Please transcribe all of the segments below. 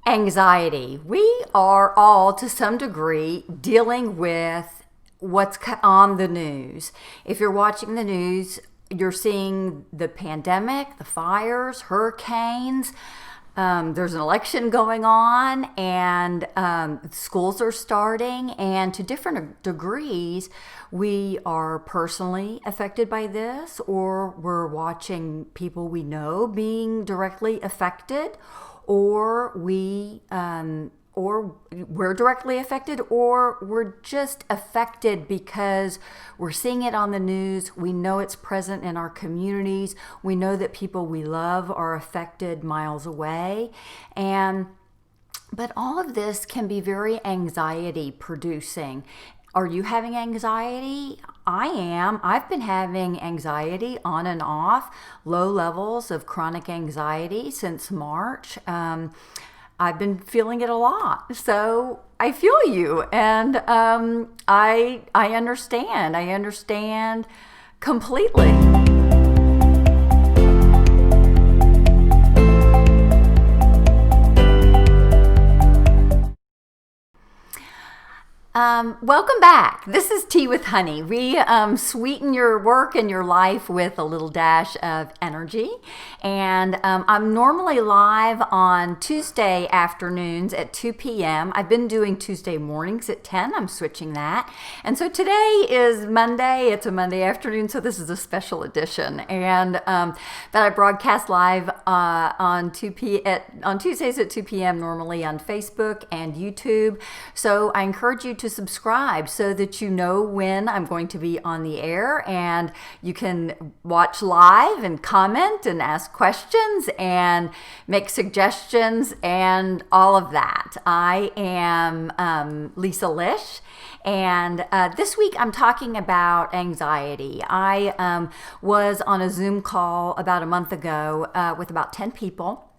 Anxiety. We are all, to some degree, dealing with what's on the news. If you're watching the news, you're seeing the pandemic, the fires, hurricanes. There's an election going on, and schools are starting, and to different degrees, we are personally affected by this, or we're watching people we know being directly affected, or we're directly affected, or we're just affected because we're seeing it on the news. We know it's present in our communities. We know that people we love are affected miles away. But all of this can be very anxiety producing. Are you having anxiety? I am. I've been having anxiety on and off, low levels of chronic anxiety since March. I've been feeling it a lot. So I feel you, and I understand. I understand completely. Welcome back. This is Tea with Honey. We sweeten your work and your life with a little dash of energy. And I'm normally live on Tuesday afternoons at 2 p.m. I've been doing Tuesday mornings at 10. I'm switching that. And so today is Monday. It's a Monday afternoon, so this is a special edition. And that I broadcast live on Tuesdays at 2 p.m. normally on Facebook and YouTube. So I encourage you to subscribe so that you know when I'm going to be on the air, and you can watch live and comment and ask questions and make suggestions and all of that. I am Lisa Lish, and this week I'm talking about anxiety. I was on a Zoom call about a month ago with about 10 people,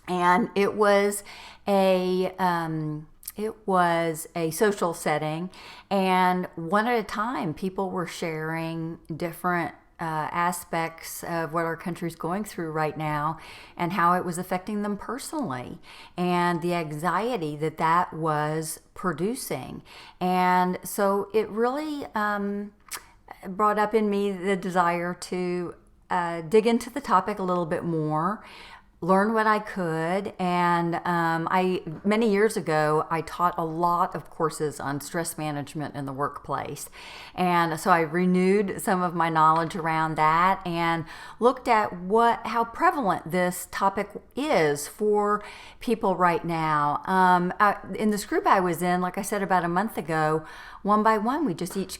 and it was a social setting, and one at a time, people were sharing different aspects of what our country's going through right now and how it was affecting them personally and the anxiety that was producing. And so it really brought up in me the desire to dig into the topic a little bit more, learn what I could. And many years ago, I taught a lot of courses on stress management in the workplace. And so I renewed some of my knowledge around that and looked at how prevalent this topic is for people right now. In this group I was in, like I said, about a month ago, one by one, we just each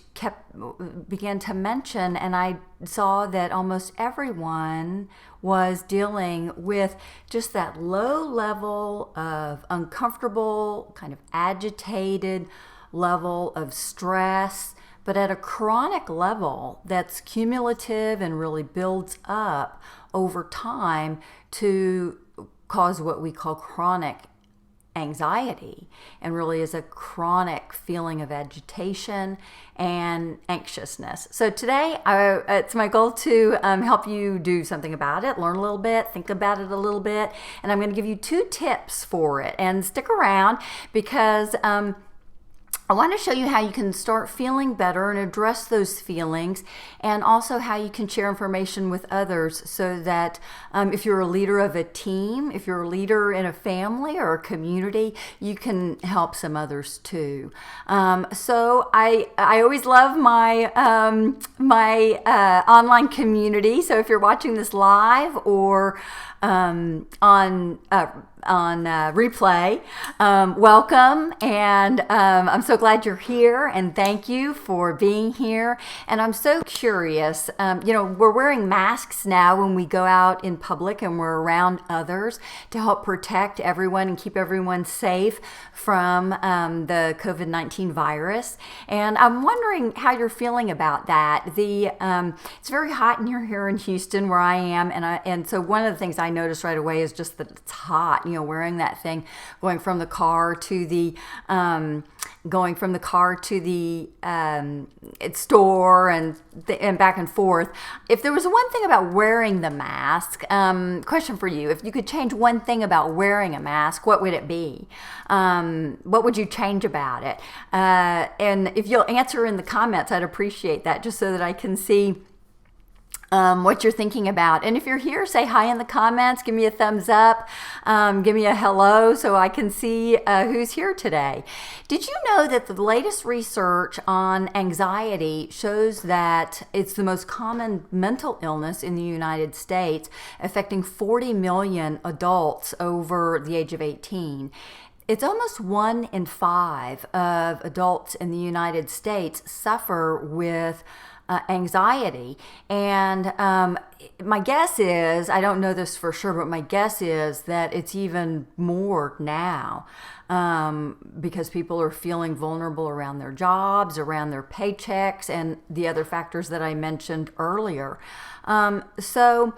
began to mention, and I saw that almost everyone was dealing with just that low level of uncomfortable, kind of agitated level of stress, but at a chronic level that's cumulative and really builds up over time to cause what we call chronic anxiety, and really is a chronic feeling of agitation and anxiousness. So today, it's my goal to help you do something about it, learn a little bit, think about it a little bit, and I'm going to give you 2 tips for it. And stick around because I want to show you how you can start feeling better and address those feelings, and also how you can share information with others so that if you're a leader of a team, if you're a leader in a family or a community, you can help some others too. So I always love my online community. So if you're watching this live or on replay, welcome, and I'm so glad you're here, and thank you for being here. And I'm so curious, we're wearing masks now when we go out in public and we're around others to help protect everyone and keep everyone safe from the COVID-19 virus. And I'm wondering how you're feeling about that. It's very hot in here in Houston where I am, and so one of the things I noticed right away is just that it's hot. wearing that thing, going from the car to the store and back and forth. If there was one thing about wearing the mask, question for you: if you could change one thing about wearing a mask, what would it be? What would you change about it? And if you'll answer in the comments, I'd appreciate that, just so that I can see what you're thinking about. And if you're here, say hi in the comments, give me a thumbs up, give me a hello so I can see who's here today. Did you know that the latest research on anxiety shows that it's the most common mental illness in the United States, affecting 40 million adults over the age of 18? It's almost 1 in 5 of adults in the United States suffer with anxiety. And my guess is, I don't know this for sure, but my guess is that it's even more now, because people are feeling vulnerable around their jobs, around their paychecks, and the other factors that I mentioned earlier. So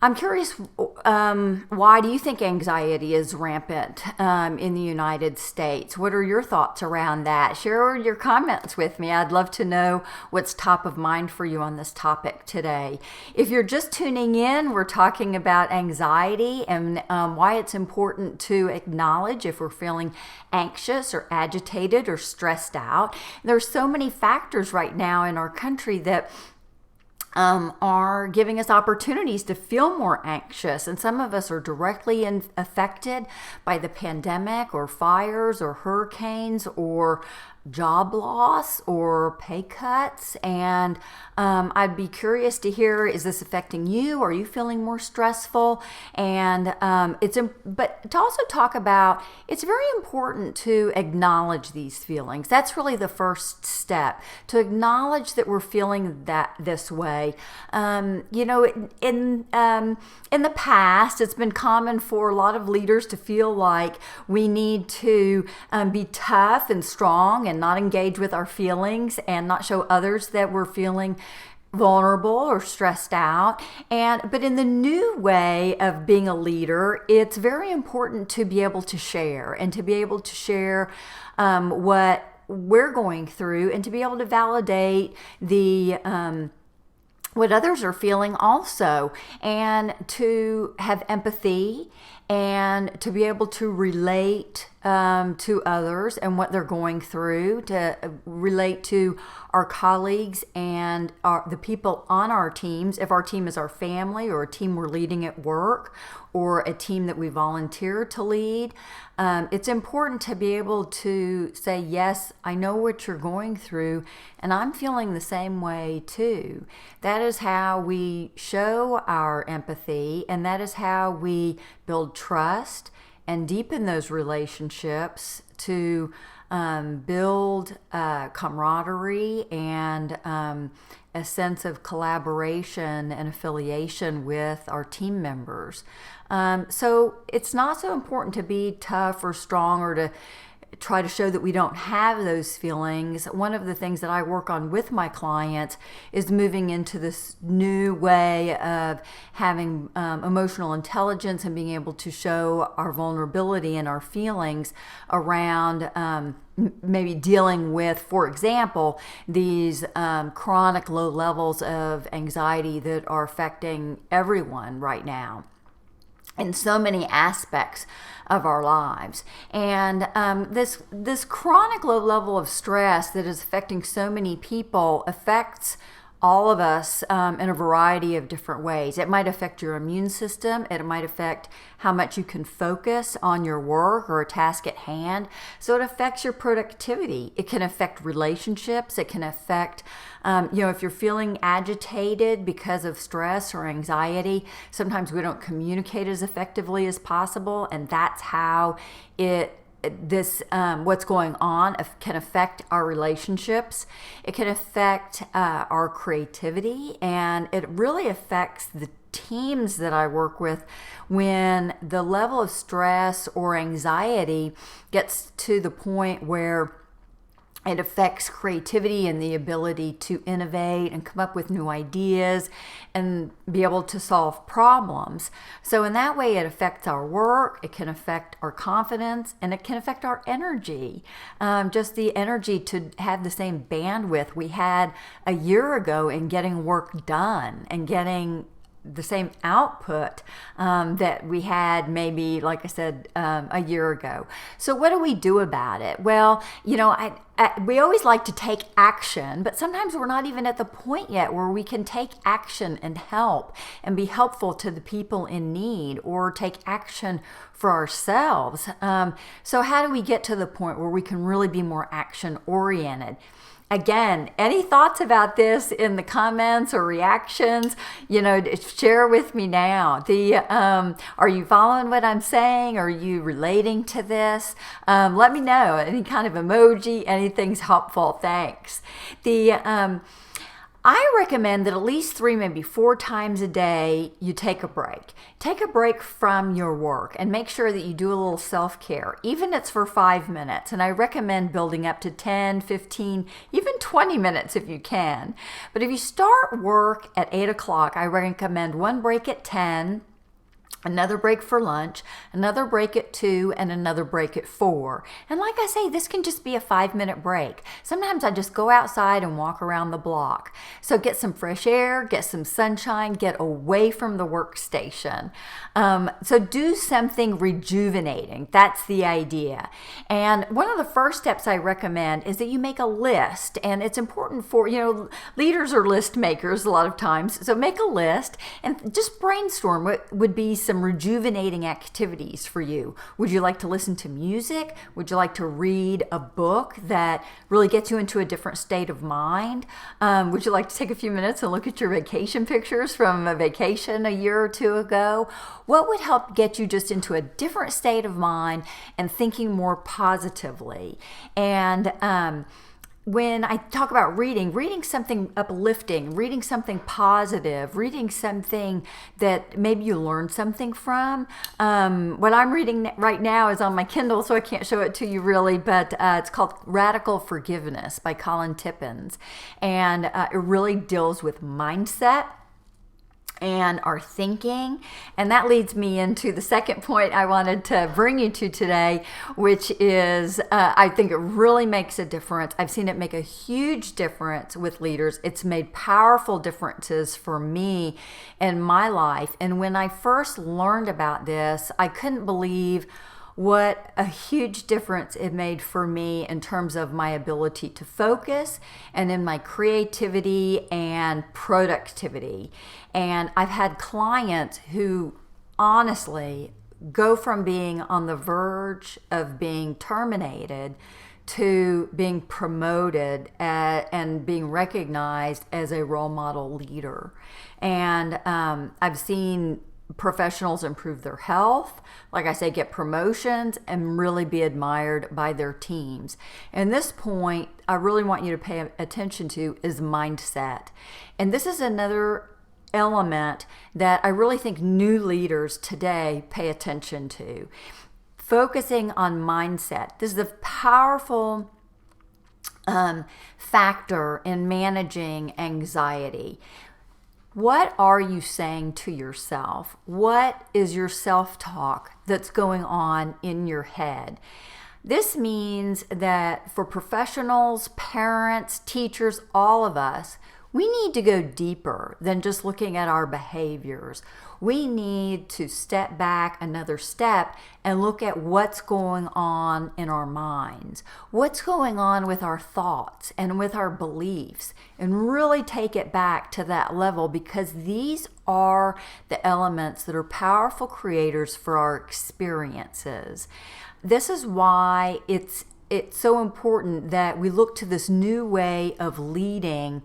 I'm curious, why do you think anxiety is rampant in the United States? What are your thoughts around that? Share your comments with me. I'd love to know what's top of mind for you on this topic today. If you're just tuning in, we're talking about anxiety and why it's important to acknowledge if we're feeling anxious or agitated or stressed out. There's so many factors right now in our country that are giving us opportunities to feel more anxious. And some of us are directly affected by the pandemic or fires or hurricanes or job loss or pay cuts. And I'd be curious to hear, is this affecting you? Are you feeling more stressful? And but to also talk about, it's very important to acknowledge these feelings. That's really the first step, to acknowledge that we're feeling this way. In the past, it's been common for a lot of leaders to feel like we need to be tough and strong and not engage with our feelings and not show others that we're feeling vulnerable or stressed out. But in the new way of being a leader, it's very important to be able to share and to be able to share what we're going through and to be able to validate what others are feeling also, and to have empathy and to be able to relate to others and what they're going through, to relate to our colleagues and the people on our teams, if our team is our family or a team we're leading at work or a team that we volunteer to lead. It's important to be able to say, yes, I know what you're going through and I'm feeling the same way too. That is how we show our empathy, and that is how we build trust and deepen those relationships to build camaraderie and a sense of collaboration and affiliation with our team members. So it's not so important to be tough or strong or to try to show that we don't have those feelings. One of the things that I work on with my clients is moving into this new way of having emotional intelligence and being able to show our vulnerability and our feelings around maybe dealing with, for example, these chronic low levels of anxiety that are affecting everyone right now in so many aspects of our lives. And this chronic low level of stress that is affecting so many people affects all of us in a variety of different ways. It might affect your immune system. It might affect how much you can focus on your work or a task at hand. So it affects your productivity. It can affect relationships. It can affect, if you're feeling agitated because of stress or anxiety, sometimes we don't communicate as effectively as possible. And that's how what's going on can affect our relationships. It can affect our creativity, and it really affects the teams that I work with when the level of stress or anxiety gets to the point where It affects creativity and the ability to innovate and come up with new ideas and be able to solve problems. So, in that way, it affects our work, it can affect our confidence, and it can affect our energy. Just the energy to have the same bandwidth we had a year ago in getting work done and getting the same output that we had maybe, like I said, a year ago. So what do we do about it? Well, we always like to take action, but sometimes we're not even at the point yet where we can take action and help and be helpful to the people in need or take action for ourselves. So how do we get to the point where we can really be more action oriented? Again, any thoughts about this in the comments or reactions, share with me now. Are you following what I'm saying? Are you relating to this? Let me know. Any kind of emoji, anything's helpful. Thanks. I recommend that at least 3, maybe 4 times a day, you take a break. Take a break from your work and make sure that you do a little self-care, even if it's for 5 minutes. And I recommend building up to 10, 15, even 20 minutes if you can. But if you start work at 8 o'clock, I recommend one break at 10, another break for lunch, another break at 2, and another break at 4. And like I say, this can just be a 5-minute break. Sometimes I just go outside and walk around the block. So get some fresh air, get some sunshine, get away from the workstation. So do something rejuvenating. That's the idea. And one of the first steps I recommend is that you make a list. And it's important for, leaders are list makers a lot of times. So make a list and just brainstorm what would be some rejuvenating activities for you. Would you like to listen to music? Would you like to read a book that really gets you into a different state of mind? Would you like to take a few minutes and look at your vacation pictures from a vacation a year or 2 ago? What would help get you just into a different state of mind and thinking more positively? And when I talk about reading something uplifting, reading something positive, reading something that maybe you learned something from. What I'm reading right now is on my Kindle, so I can't show it to you really, but it's called Radical Forgiveness by Colin Tippins. And it really deals with mindset and our thinking. And that leads me into the second point I wanted to bring you to today, which is I think it really makes a difference. I've seen it make a huge difference with leaders. It's made powerful differences for me in my life. And when I first learned about this, I couldn't believe what a huge difference it made for me in terms of my ability to focus and in my creativity and productivity. And I've had clients who honestly go from being on the verge of being terminated to being promoted and being recognized as a role model leader. And I've seen professionals improve their health, like I say, get promotions and really be admired by their teams. And this point I really want you to pay attention to is mindset. And this is another element that I really think new leaders today pay attention to. Focusing on mindset. This is a powerful factor in managing anxiety. What are you saying to yourself? What is your self-talk that's going on in your head? This means that for professionals, parents, teachers, all of us, we need to go deeper than just looking at our behaviors. We need to step back another step and look at what's going on in our minds, what's going on with our thoughts and with our beliefs, and really take it back to that level, because these are the elements that are powerful creators for our experiences. This is why it's so important that we look to this new way of leading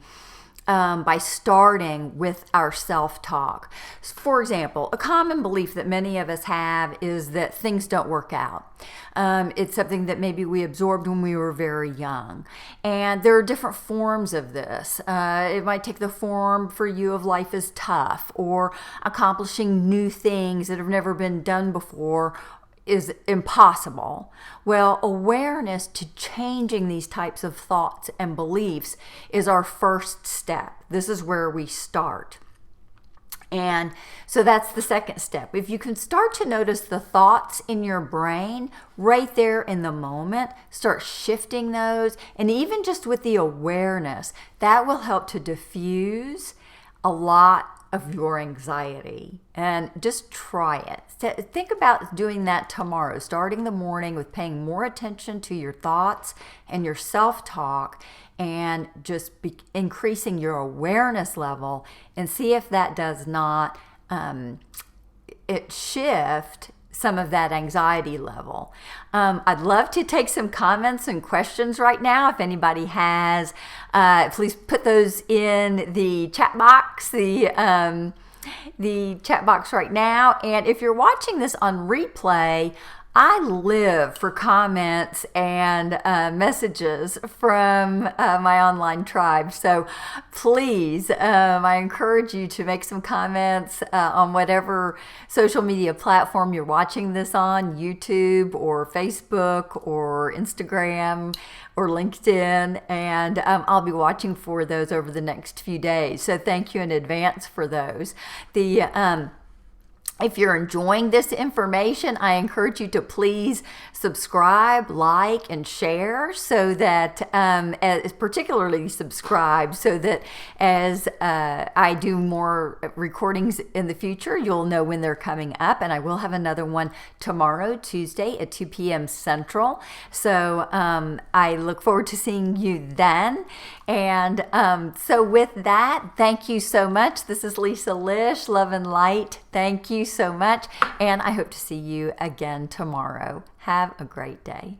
by starting with our self-talk. For example, a common belief that many of us have is that things don't work out. It's something that maybe we absorbed when we were very young. And there are different forms of this. It might take the form for you of life is tough, or accomplishing new things that have never been done before, is impossible. Well, awareness to changing these types of thoughts and beliefs is our first step. This is where we start. And so that's the second step. If you can start to notice the thoughts in your brain right there in the moment, start shifting those, and even just with the awareness, that will help to diffuse a lot of your anxiety. And just try it. Think about doing that tomorrow, starting the morning with paying more attention to your thoughts and your self-talk, and just increasing your awareness level, and see if that does not shift some of that anxiety level. I'd love to take some comments and questions right now. If anybody has, please put those in the chat box, the chat box right now. And if you're watching this on replay, I live for comments and messages from my online tribe. So please, I encourage you to make some comments on whatever social media platform you're watching this on, YouTube or Facebook or Instagram or LinkedIn. And I'll be watching for those over the next few days. So thank you in advance for those. If you're enjoying this information, I encourage you to please subscribe, like, and share, so that, particularly subscribe, so that as I do more recordings in the future, you'll know when they're coming up. And I will have another one tomorrow, Tuesday at 2 p.m. Central. So I look forward to seeing you then. And so with that, thank you so much. This is Lisa Lish, Love and Light. Thank you so much, and I hope to see you again tomorrow. Have a great day.